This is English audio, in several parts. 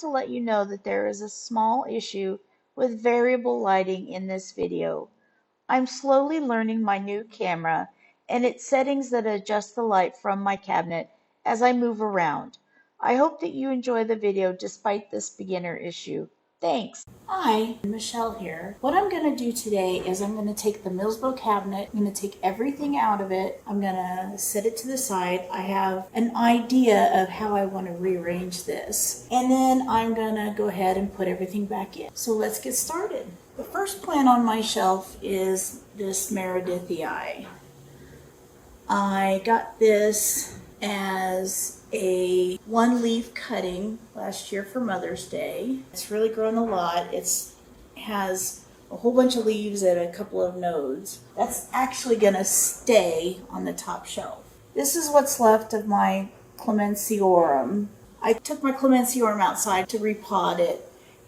to let you know that there is a small issue with variable lighting in this video. I'm slowly learning my new camera and its settings that adjust the light from my cabinet as I move around. I hope that you enjoy the video despite this beginner issue. Thanks. Hi, Michelle here. What I'm going to do today is I'm going to take the Milsbo cabinet, I'm going to take everything out of it, I'm going to set it to the side. I have an idea of how I want to rearrange this. And then I'm going to go ahead and put everything back in. So let's get started. The first plant on my shelf is this Meredithii. I got this as a one-leaf cutting last year for Mother's Day. It's really grown a lot. It has a whole bunch of leaves and a couple of nodes. That's actually going to stay on the top shelf. This is what's left of my Clemenciorum. I took my Clemenciorum outside to repot it,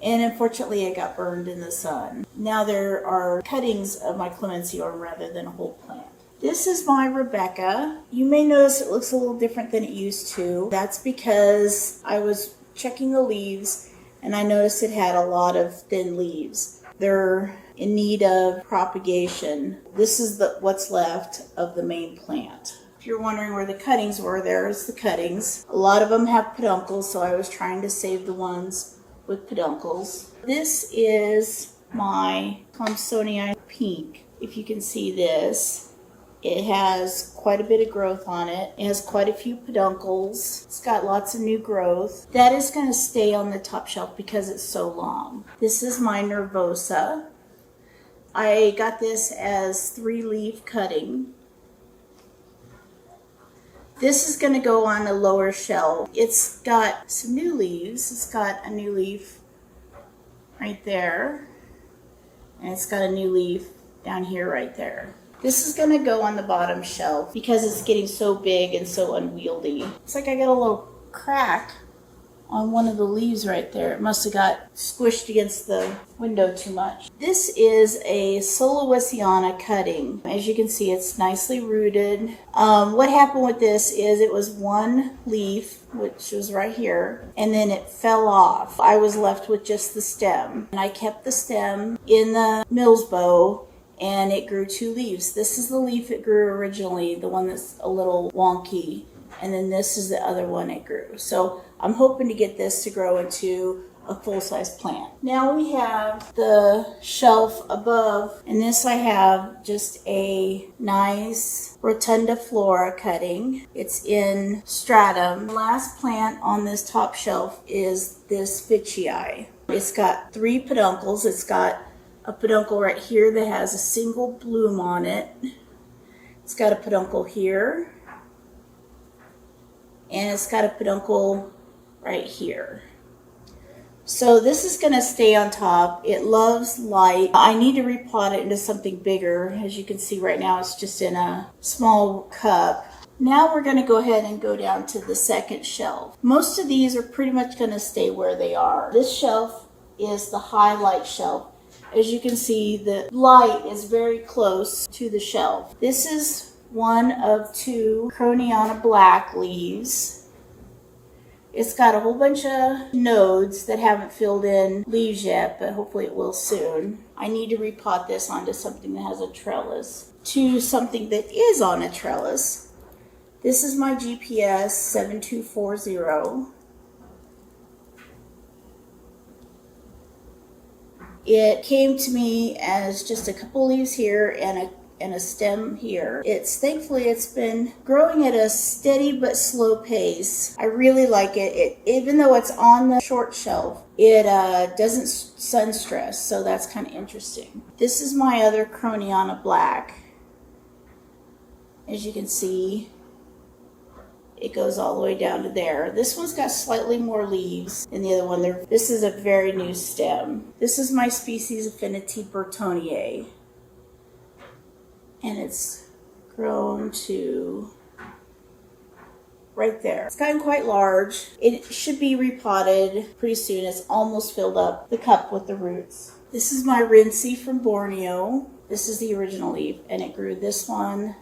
and unfortunately it got burned in the sun. Now there are cuttings of my Clemenciorum rather than a whole plant. This is my Rebecca. You may notice it looks a little different than it used to. That's because I was checking the leaves and I noticed it had a lot of thin leaves. They're in need of propagation. This is what's left of the main plant. If you're wondering where the cuttings were, there's the cuttings. A lot of them have peduncles, so I was trying to save the ones with peduncles. This is my Thompsonii pink. If you can see this. It has quite a bit of growth on it. It has quite a few peduncles. It's got lots of new growth. That is going to stay on the top shelf because it's so long. This is my Nervosa. I got this as 3-leaf cutting. This is going to go on a lower shelf. It's got some new leaves. It's got a new leaf right there. And it's got a new leaf down here right there. This is going to go on the bottom shelf because it's getting so big and so unwieldy. It's like I got a little crack on one of the leaves right there. It must have got squished against the window too much. This is a Solowesiana cutting. As you can see, it's nicely rooted. What happened with this is it was one leaf, which was right here, and then it fell off. I was left with just the stem. And I kept the stem in the Milsbo, and it grew 2 leaves. This is the leaf it grew originally, the one that's a little wonky, and then this is the other one it grew. So I'm hoping to get this to grow into a full-size plant. Now we have the shelf above, and this I have just a nice rotundiflora cutting. It's in stratum. The last plant on this top shelf is this Ficii. It's got 3 peduncles. It's got a peduncle right here that has a single bloom on it. It's got a peduncle here. And it's got a peduncle right here. So this is going to stay on top. It loves light. I need to repot it into something bigger. As you can see right now, it's just in a small cup. Now we're going to go ahead and go down to the second shelf. Most of these are pretty much going to stay where they are. This shelf is the highlight shelf. As you can see, the light is very close to the shelf. This is one of 2 Croniana black leaves. It's got a whole bunch of nodes that haven't filled in leaves yet, but hopefully it will soon. I need to repot this onto something that has a trellis. To something that is on a trellis. This is my GPS 7240. It came to me as just a couple leaves here and a stem here. Thankfully it's been growing at a steady but slow pace. I really like it. Even though it's on the short shelf, it doesn't sun stress, so that's kind of interesting. This is my other Croniana black. As you can see, it goes all the way down to there. This one's got slightly more leaves than the other one. This is a very new stem. This is my species Affinity Burtoniae. And it's grown to right there. It's gotten quite large. It should be repotted pretty soon. It's almost filled up the cup with the roots. This is my Rinsey from Borneo. This is the original leaf, and it grew this one,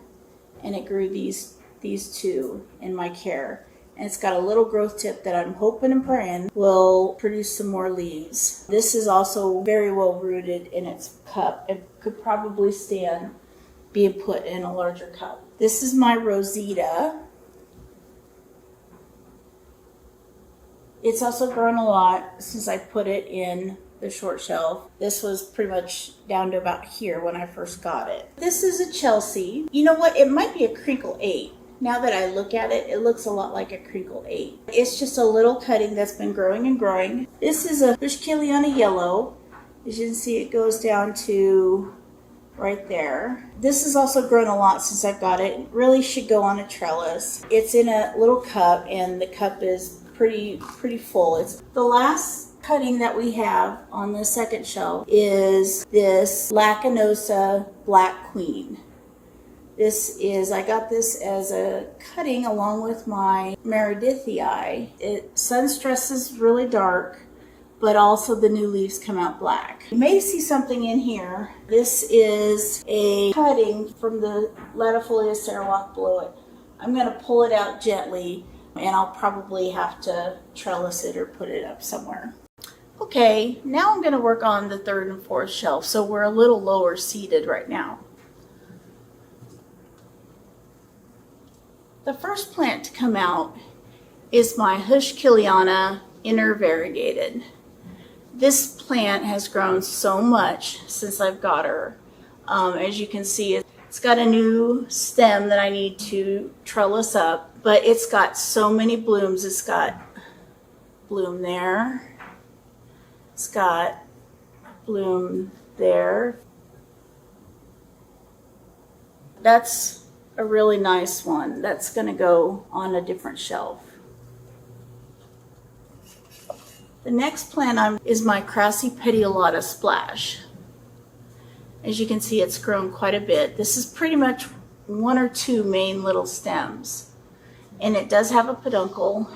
and it grew these 2 in my care. and it's got a little growth tip that I'm hoping and praying will produce some more leaves. This is also very well rooted in its cup. It could probably stand being put in a larger cup. This is my Rosita. It's also grown a lot since I put it in the short shelf. This was pretty much down to about here when I first got it. This is a Chelsea. You know what? It might be a crinkle 8. Now that I look at it, it looks a lot like a crinkle 8. It's just a little cutting that's been growing and growing. This is a Bushkiliana yellow. As you can see, it goes down to right there. This has also grown a lot since I've got it. It really should go on a trellis. It's in a little cup, and the cup is pretty full. It's the last cutting that we have on the second shelf is this Lacanosa Black Queen. I got this as a cutting along with my Meredithii. Sun stresses really dark, but also the new leaves come out black. You may see something in here. This is a cutting from the Latifolia Sarawak below it. I'm going to pull it out gently, and I'll probably have to trellis it or put it up somewhere. Okay, now I'm going to work on the third and fourth shelf, so we're a little lower seated right now. The first plant to come out is my Bushkiliana inner variegated. This plant has grown so much since I've got her. As you can see, it's got a new stem that I need to trellis up, but it's got so many blooms. It's got bloom there. It's got bloom there. That's a really nice one. That's going to go on a different shelf. The next plant is my Crassipediolata Splash. As you can see, it's grown quite a bit. This is pretty much one or two main little stems. And it does have a peduncle.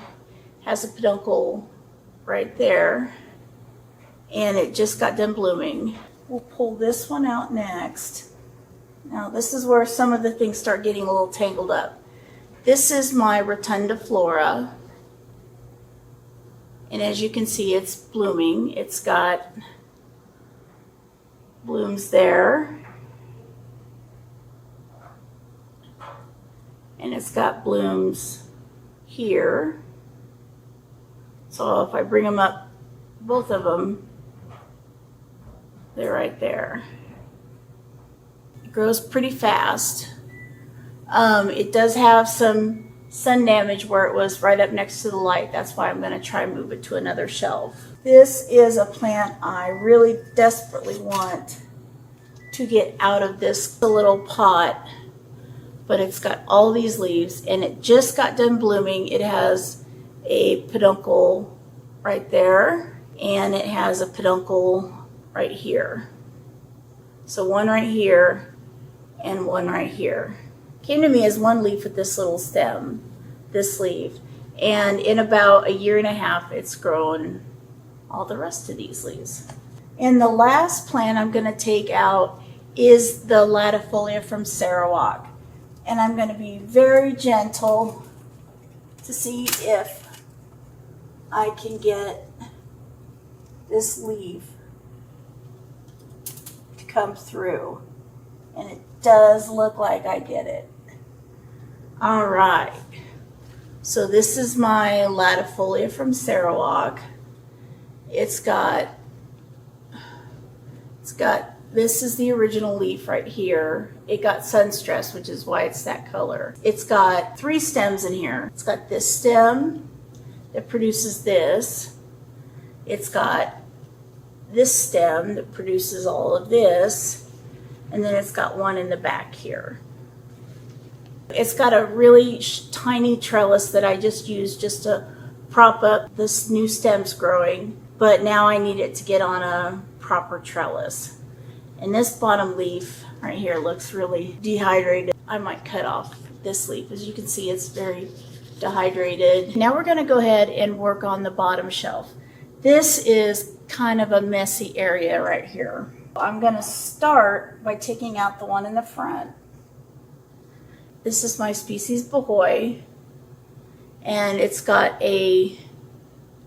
Has a peduncle right there. And it just got done blooming. We'll pull this one out next. Now this is where some of the things start getting a little tangled up. This is my Rotunda Flora. And as you can see, it's blooming. It's got blooms there. And it's got blooms here. So if I bring them up, both of them, they're right there. It grows pretty fast. It does have some sun damage where it was right up next to the light. That's why I'm going to try and move it to another shelf. This is a plant I really desperately want to get out of this little pot, but it's got all these leaves and it just got done blooming. It has a peduncle right there and it has a peduncle right here. So one right here and one right here. Came to me as one leaf with this little stem, this leaf, and in about a year and a half it's grown all the rest of these leaves. And the last plant I'm going to take out is the Latifolia from Sarawak, and I'm going to be very gentle to see if I can get this leaf to come through, and it does look like I get it. All right, so this is my Latifolia from Sarawak. This is the original leaf right here. It got sun stressed, which is why it's that color. It's got 3 stems in here. It's got this stem that produces this. It's got this stem that produces all of this. And then it's got one in the back here. It's got a really tiny trellis that I just used just to prop up this new stems growing. But now I need it to get on a proper trellis. And this bottom leaf right here looks really dehydrated. I might cut off this leaf. As you can see, it's very dehydrated. Now we're going to go ahead and work on the bottom shelf. This is kind of a messy area right here. I'm going to start by taking out the one in the front. This is my species Bahoy. and it's got a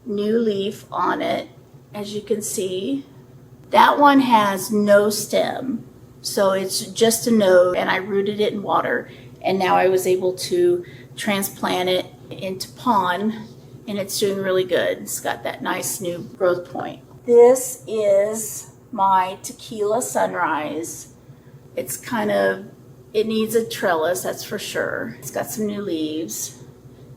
new leaf on it, as you can see. That one has no stem, so it's just a node, and I rooted it in water, and now I was able to transplant it into pond, and it's doing really good. It's got that nice new growth point. This is my tequila sunrise. It's it needs a trellis, that's for sure. It's got some new leaves.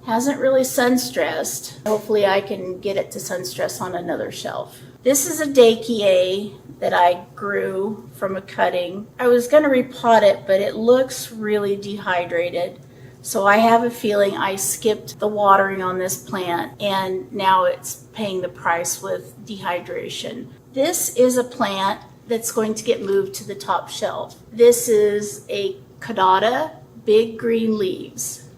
Hasn't really sun stressed. Hopefully I can get it to sun stress on another shelf. This is a Dakia that I grew from a cutting. I was gonna repot it, but it looks really dehydrated. So I have a feeling I skipped the watering on this plant, and now it's paying the price with dehydration. This is a plant that's going to get moved to the top shelf. This is a Caudata, big green leaves.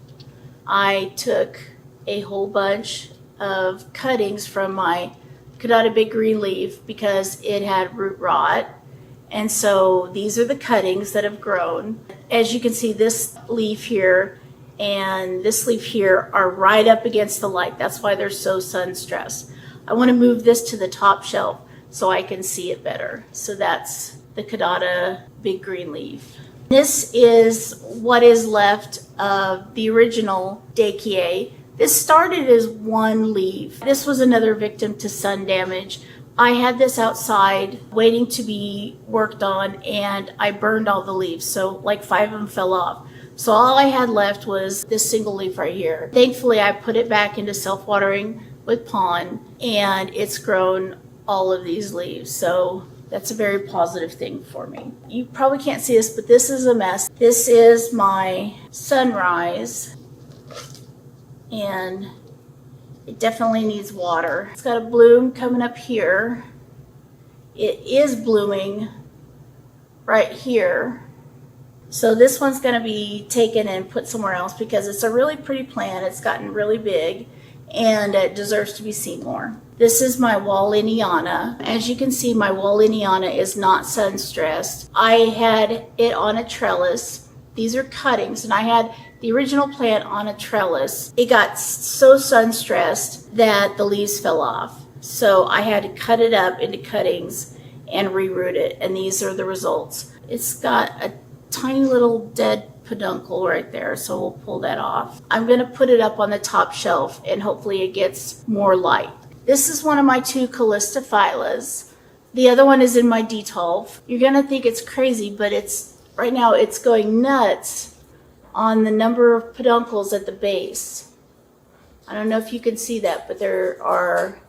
I took a whole bunch of cuttings from my Caudata big green leaf because it had root rot. And so these are the cuttings that have grown. As you can see, this leaf here and this leaf here are right up against the light. That's why they're so sun stressed. I want to move this to the top shelf so I can see it better. So that's the Caudata big green leaf. This is what is left of the original Dakia. This started as one leaf. This was another victim to sun damage. I had this outside waiting to be worked on, and I burned all the leaves. So like 5 of them fell off. So all I had left was this single leaf right here. Thankfully, I put it back into self-watering with pond, and it's grown all of these leaves. So that's a very positive thing for me. You probably can't see this, but this is a mess. This is my sunrise, and it definitely needs water. It's got a bloom coming up here. It is blooming right here. So this one's gonna be taken and put somewhere else because it's a really pretty plant. It's gotten really big and it deserves to be seen more. This is my Wallineana. As you can see, my Wallineana is not sun stressed. I had it on a trellis. These are cuttings, and I had the original plant on a trellis. It got so sun stressed that the leaves fell off. So I had to cut it up into cuttings and reroot it, and these are the results. It's got a tiny little dead peduncle right there, so we'll pull that off. I'm gonna put it up on the top shelf and hopefully it gets more light. This is one of my 2 Calistophylas. The other one is in my D12. You're gonna think it's crazy, but right now it's going nuts on the number of peduncles at the base. I don't know if you can see that, but there are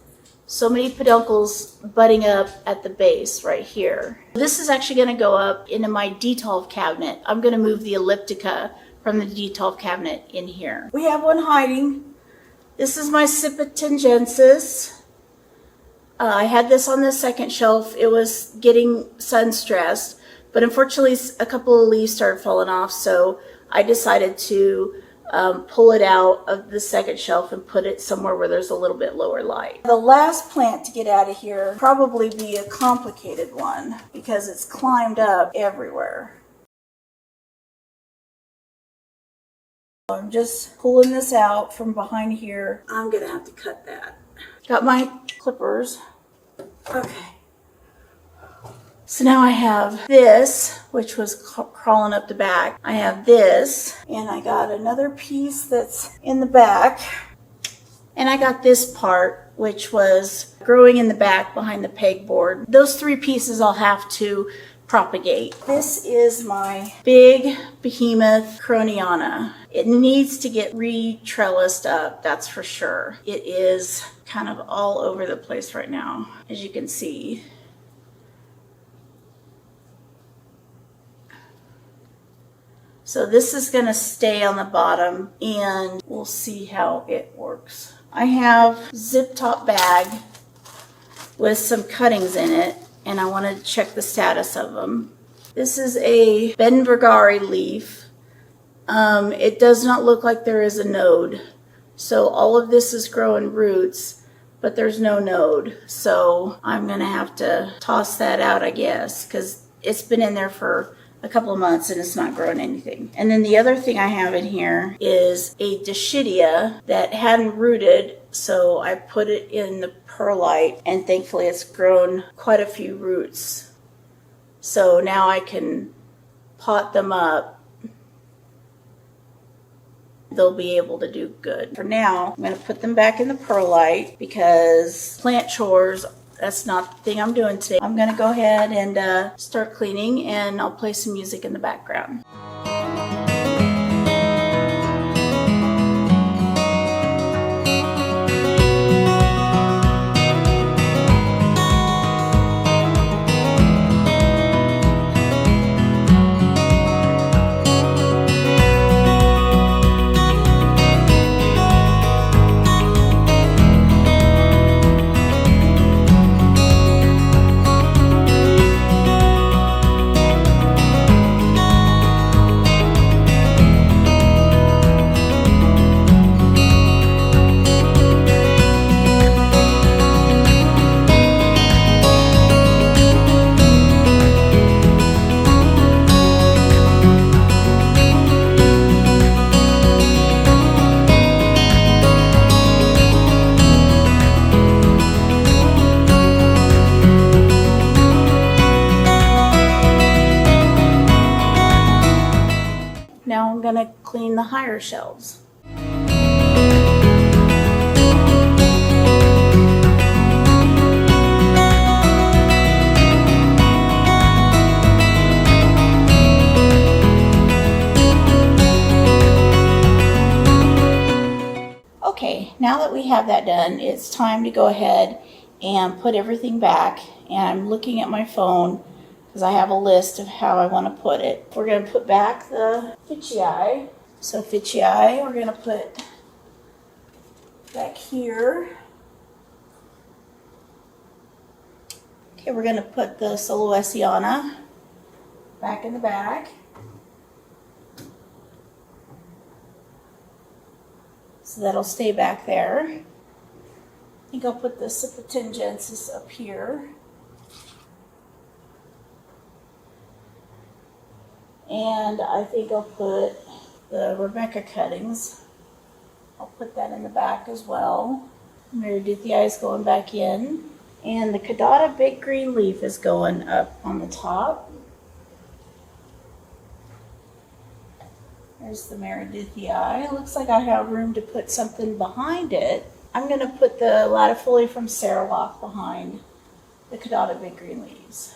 so many peduncles budding up at the base right here. This is actually going to go up into my D12 cabinet. I'm going to move the elliptica from the D12 cabinet in here. We have one hiding. This is my Sipatengensis. I had this on the second shelf. It was getting sun stressed, but unfortunately a couple of leaves started falling off, so I decided to pull it out of the second shelf and put it somewhere where there's a little bit lower light. The last plant to get out of here probably be a complicated one because it's climbed up everywhere. I'm just pulling this out from behind here. I'm gonna have to cut that. Got my clippers. Okay. So now I have this, which was crawling up the back. I have this, and I got another piece that's in the back. And I got this part, which was growing in the back behind the pegboard. Those 3 pieces I'll have to propagate. This is my big behemoth Croniana. It needs to get re-trellised up, that's for sure. It is kind of all over the place right now, as you can see. So this is going to stay on the bottom, and we'll see how it works. I have a zip top bag with some cuttings in it, and I want to check the status of them. This is a Benvergari leaf. It does not look like there is a node. So all of this is growing roots, but there's no node. So I'm going to have to toss that out, I guess, because it's been in there for a couple of months and it's not growing anything. And then the other thing I have in here is a Dischidia that hadn't rooted, so I put it in the perlite, and thankfully it's grown quite a few roots. So now I can pot them up. They'll be able to do good. For now, I'm going to put them back in the perlite because plant chores, that's not the thing I'm doing today. I'm going to go ahead and start cleaning, and I'll play some music in the background. Now I'm going to clean the higher shelves. Okay, now that we have that done, it's time to go ahead and put everything back. And I'm looking at my phone because I have a list of how I want to put it. We're going to put back the Fitchii. So Fitchii, we're going to put back here. Okay, we're going to put the Soloesiana back in the back. So that'll stay back there. I think I'll put the Sipatengensis up here. And I think I'll put the Rebecca cuttings. I'll put that in the back as well. Meredithii is going back in. And the Caudata Big Green Leaf is going up on the top. There's the Meredithii. It looks like I have room to put something behind it. I'm going to put the Latifolia from Sarawak behind the Caudata Big Green Leaves.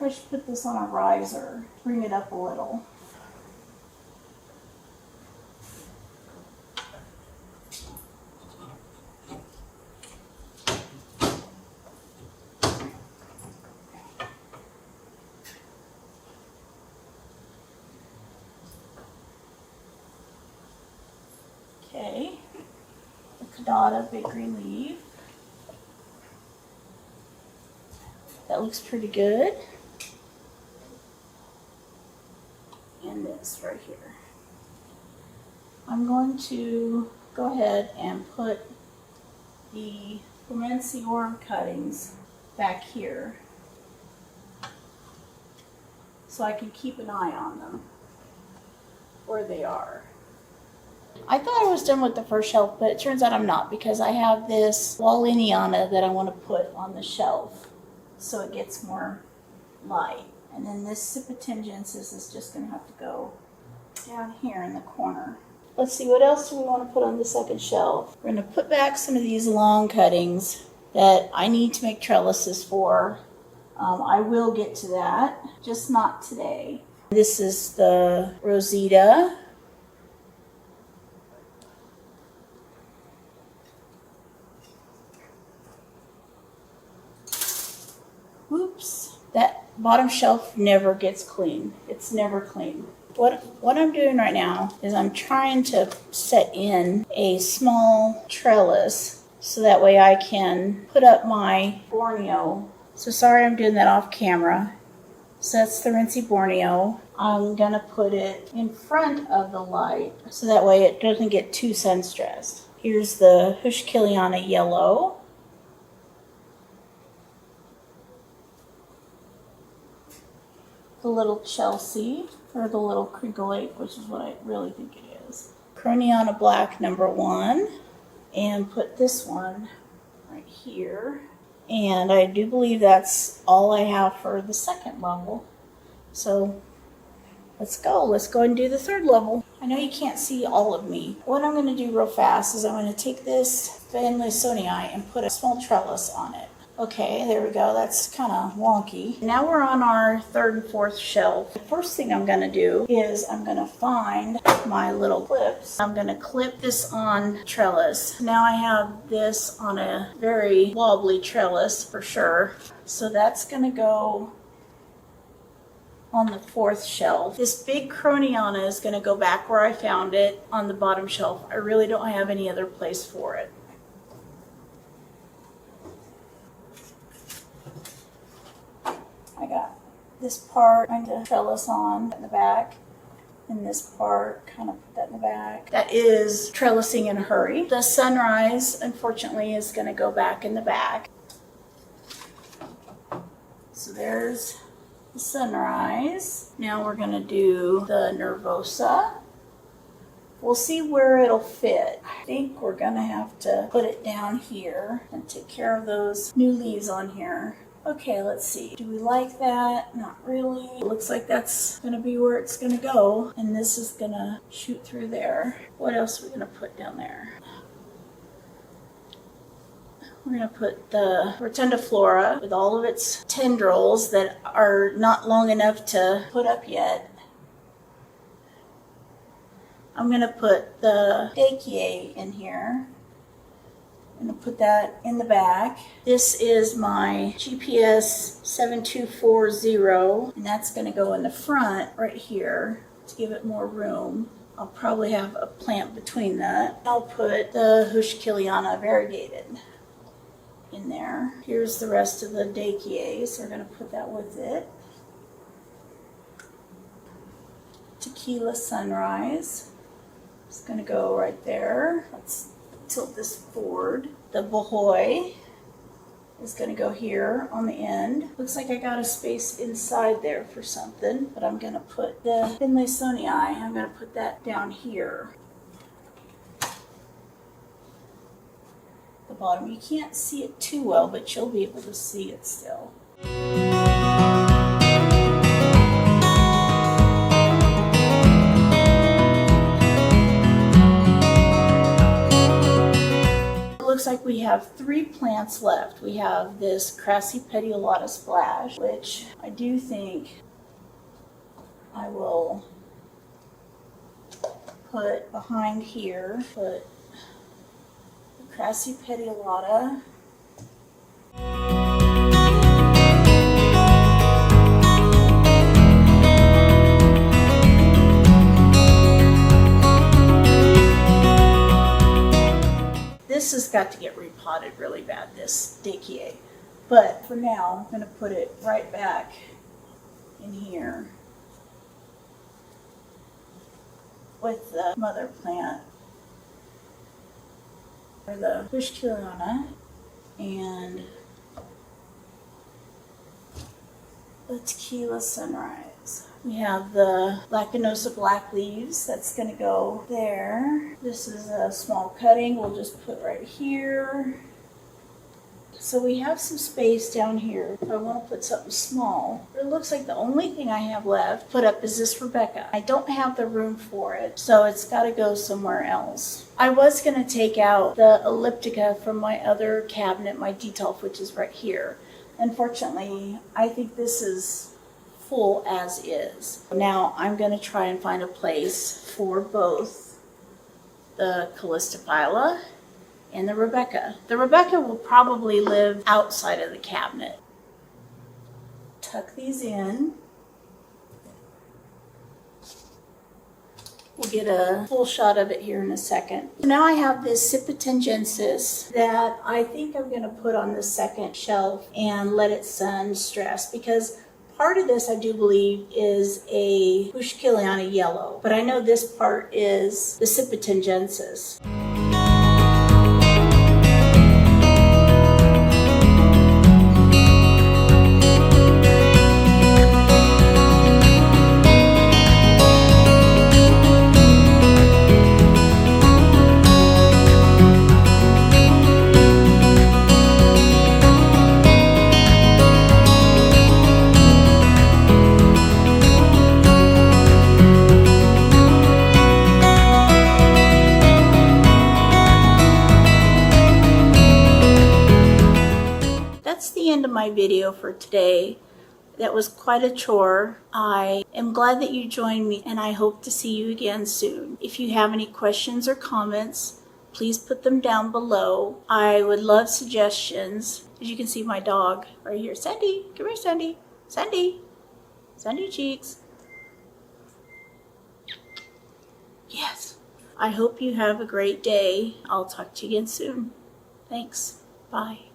I should put this on a riser, bring it up a little. Okay, the Caudata Big Green Leaf. That looks pretty good. And this right here. I'm going to go ahead and put the Clemenciorum cuttings back here so I can keep an eye on them where they are. I thought I was done with the first shelf, but it turns out I'm not, because I have this Walliniana that I want to put on the shelf so it gets more light. And then this Sipatengensis is just going to have to go down here in the corner. Let's see, what else do we want to put on the second shelf? We're going to put back some of these long cuttings that I need to make trellises for. I will get to that, just not today. This is the Rosita. Oops, that bottom shelf never gets clean. It's never clean. What I'm doing right now is I'm trying to set in a small trellis so that way I can put up my Borneo. So sorry I'm doing that off camera. So that's the Rincey Borneo. I'm gonna put it in front of the light so that way it doesn't get too sun stressed. Here's the Hushkiliana yellow. The little Chelsea, or the little Crinkle 8, which is what I really think it is. Croniana black #1, and put this one right here. And I do believe that's all I have for the second level. So let's go and do the third level. I know you can't see all of me. What I'm going to do real fast is I'm going to take this Finlaysonii and put a small trellis on it. Okay, there we go. That's kind of wonky. Now we're on our third and fourth shelf. The first thing I'm going to do is I'm going to find my little clips. I'm going to clip this on trellis. Now I have this on a very wobbly trellis for sure. So that's going to go on the fourth shelf. This big Croniana is going to go back where I found it on the bottom shelf. I really don't have any other place for it. I got this part kind of trellis on in the back, and this part kind of put that in the back. That is trellising in a hurry. The sunrise, unfortunately, is going to go back in the back. So there's the sunrise. Now we're going to do the nervosa. We'll see where it'll fit. I think we're going to have to put it down here and take care of those new leaves on here. Okay, let's see. Do we like that? Not really. It looks like that's going to be where it's going to go. And this is going to shoot through there. What else are we going to put down there? We're going to put the rotundiflora with all of its tendrils that are not long enough to put up yet. I'm going to put the Dakie in here. I'm going to put that in the back. This is my GPS 7240, and that's going to go in the front right here to give it more room. I'll probably have a plant between that. I'll put the Hushkiliana variegated in there. Here's the rest of the Dakie, so we're going to put that with it. Tequila Sunrise. It's going to go right there. Let's tilt this forward. The Bohoi is going to go here on the end. Looks like I got a space inside there for something, but I'm going to put the Finlaysonii, I'm going to put that down here. The bottom, you can't see it too well, but you'll be able to see it still. Looks like we have 3 plants left. We have this Crassipediolata Splash, which I do think I will put behind here. Put the Crassipediolata. This has got to get repotted really bad, this Dakie. But for now, I'm going to put it right back in here with the mother plant, or the Hushkiliana, and the Tequila Sunrise. We have the Lacanosa black leaves, that's going to go there. This is a small cutting we'll just put right here. So we have some space down here if I want to put something small. But it looks like the only thing I have left put up is this Rebecca. I don't have the room for it, so it's got to go somewhere else. I was going to take out the Elliptica from my other cabinet, my Detolf, which is right here. Unfortunately, I think this is full as is. Now I'm going to try and find a place for both the Callistophylla and the Rebecca. The Rebecca will probably live outside of the cabinet. Tuck these in. We'll get a full shot of it here in a second. Now I have this Sipatengensis that I think I'm going to put on the second shelf and let it sun stress, because Part of this, I do believe, is a Bushkiliana yellow, but I know this part is the Cipitangensis. That's the end of my video for today. That was quite a chore. I am glad that you joined me, and I hope to see you again soon. If you have any questions or comments, please put them down below. I would love suggestions. As you can see, my dog right here. Sandy, come here, Sandy. Sandy. Sandy cheeks. Yes. I hope you have a great day. I'll talk to you again soon. Thanks. Bye.